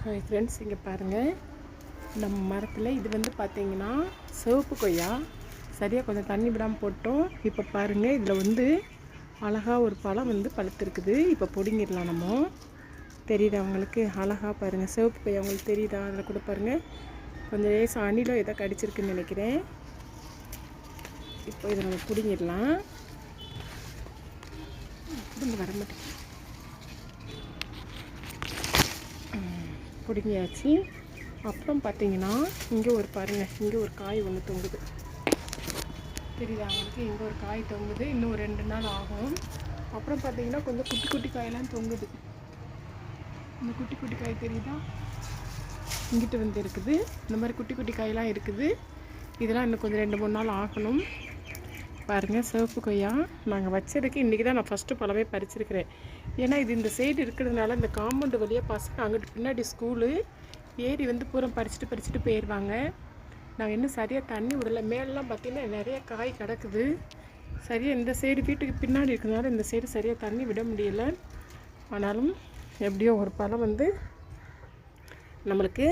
Hi friends, இங்கே பாருங்கள். நம்ம மரத்தில் இது வந்து பார்த்திங்கன்னா சிவப்பு கொய்யா. சரியாக கொஞ்சம் தண்ணி விடாமல் போட்டோம். இப்போ பாருங்கள், இதில் வந்து அழகாக ஒரு பழம் வந்து பழுத்திருக்குது. இப்போ பிடுங்கிடலாம். நம்ம தெரியுதா அவங்களுக்கு? அழகாக பாருங்கள், சிவப்பு கொய்யா உங்களுக்கு தெரியுதா? அதில் கூட பாருங்கள், கொஞ்சம் லேசாக அணிலோ எதோ கடிச்சிருக்குன்னு நினைக்கிறேன். இப்போ இதை நம்ம பிடுங்கிடலாம். வர மாட்டேங்குது. பிடுங்கியாச்சு. அப்புறம் பார்த்தீங்கன்னா இங்கே ஒரு பாருங்கள், இங்கே ஒரு காய் ஒன்று தொங்குது. தெரியுதா அவங்களுக்கு? இங்கே ஒரு காய் தொங்குது. இன்னும் 2 நாள் ஆகும். அப்புறம் பார்த்தீங்கன்னா கொஞ்சம் குட்டி குட்டி காயெல்லாம் தொங்குது. இந்த குட்டி குட்டி காய் தெரியுதா? இங்கிட்டு வந்து இருக்குது. இந்த மாதிரி குட்டி குட்டி காயெல்லாம் இருக்குது. இதெல்லாம் இன்னும் கொஞ்சம் 2-3 நாள் ஆகணும். பாருங்கள், சிவப்பு கொய்யா நாங்கள் வச்சதுக்கு இன்றைக்கி தான் நான் ஃபஸ்ட்டு பழமே பறிச்சிருக்கிறேன். ஏன்னா இது இந்த சைடு இருக்கிறதுனால இந்த காம்பவுண்டு வழியாக பசங்க அங்கிட்டு பின்னாடி ஸ்கூலு ஏறி வந்து பூரா பறிச்சுட்டு போயிடுவாங்க. நாங்கள் இன்னும் சரியாக தண்ணி விடலை. மேலெலாம் பார்த்திங்கன்னா நிறைய காய் கிடக்குது. சரியாக இந்த சைடு வீட்டுக்கு பின்னாடி இருக்கிறதுனால இந்த சைடு சரியாக தண்ணி விட முடியலை. ஆனாலும் எப்படியோ ஒரு பழம் வந்து நம்மளுக்கு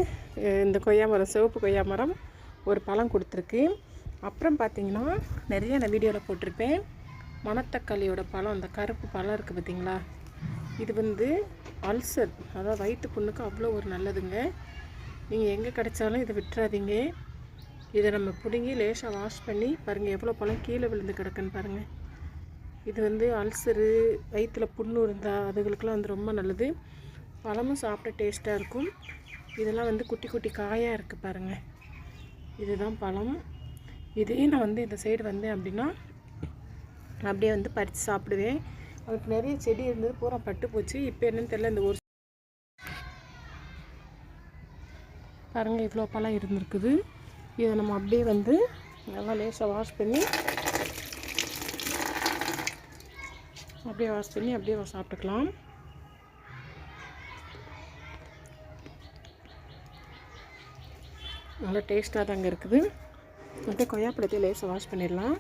இந்த கொய்யா மரம், சிவப்பு கொய்யா மரம் ஒரு பழம் கொடுத்துருக்கு. அப்புறம் பார்த்திங்கன்னா நிறைய நான் வீடியோவில் போட்டிருப்பேன். மணத்தக்காளியோட பழம், அந்த கருப்பு பழம் இருக்குது பார்த்திங்களா? இது வந்து அல்சர், அதாவது வயிற்று புண்ணுக்கு அவ்வளோ ஒரு நல்லதுங்க. நீங்கள் எங்கே கிடைச்சாலும் இதை விட்டுறாதீங்க. இதை நம்ம பிடுங்கி லேசாக வாஷ் பண்ணி பாருங்கள், எவ்வளோ பழம் கீழே விழுந்து கிடக்குன்னு பாருங்கள். இது வந்து அல்சரு, வயிற்றில் புண்ணு இருந்தால் அதுகளுக்கெல்லாம் வந்து ரொம்ப நல்லது. பழமும் சாப்பிட டேஸ்ட்டாக இருக்கும். இதெல்லாம் வந்து குட்டி குட்டி காயாக இருக்குது பாருங்கள். இதுதான் பழம். இதையும் நான் வந்து இந்த சைடு வந்தேன் அப்படின்னா அப்படியே வந்து பறித்து சாப்பிடுவேன். அதுக்கு நிறைய செடி இருந்தது, பூரா பட்டு போச்சு. இப்போ என்னன்னு தெரியல. இந்த ஒரு பாருங்கள், இவ்வளோ பழம் இருந்திருக்குது. இதை நம்ம அப்படியே வந்து நல்லா லேசாக வாஷ் பண்ணி அப்படியே சாப்பிட்டுக்கலாம். நல்லா டேஸ்ட்டாக தாங்க இருக்குது. அப்படியே கொய்யாப்பழத்தையும் லேசாக வாஷ் பண்ணிடலாம்.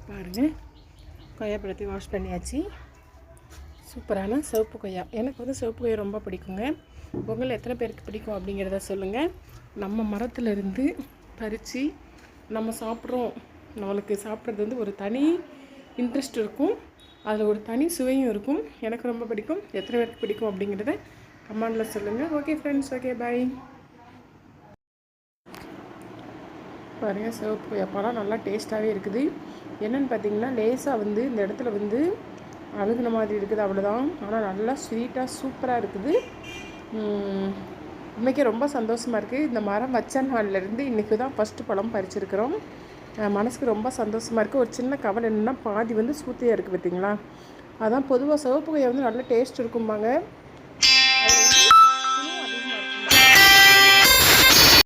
பாருங்கள், கொய்யாப்பழத்தையும் வாஷ் பண்ணியாச்சு. சூப்பரான சிவப்பு கொய்யா. எனக்கு வந்து சிவப்பு கொய்யா ரொம்ப பிடிக்குங்க. உங்களை எத்தனை பேருக்கு பிடிக்கும் அப்படிங்கிறத சொல்லுங்கள். நம்ம மரத்துலேருந்து பறித்து நம்ம சாப்பிட்றோம். நம்மளுக்கு சாப்பிட்றது வந்து ஒரு தனி இன்ட்ரெஸ்ட் இருக்கும். அதில் ஒரு தனி சுவையும் இருக்கும். எனக்கு ரொம்ப பிடிக்கும். எத்தனை பேருக்கு பிடிக்கும் அப்படிங்கிறத கமெண்டில் சொல்லுங்கள். Okay friends, okay bye. பாருங்கள், சிவப்பு கொய்யா பழம் நல்லா டேஸ்ட்டாகவே இருக்குது. என்னென்னு பார்த்தீங்கன்னா லேசாக வந்து இந்த இடத்துல வந்து அழுகுன மாதிரி இருக்குது, அவ்வளோதான். ஆனால் நல்லா ஸ்வீட்டாக சூப்பராக இருக்குது. இன்றைக்கி ரொம்ப சந்தோஷமாக இருக்குது. இந்த மரம் வச்ச நாள்லேருந்து இன்றைக்கி தான் ஃபஸ்ட்டு பழம் பறிச்சிருக்கிறோம். மனசுக்கு ரொம்ப சந்தோஷமாக இருக்குது. ஒரு சின்ன கவலை என்னென்னா பாதி வந்து சூத்தியாக இருக்குது பார்த்தீங்களா? அதான் பொதுவாக சிவப்பு கொய்யா வந்து நல்ல டேஸ்ட் இருக்கும்பாங்க.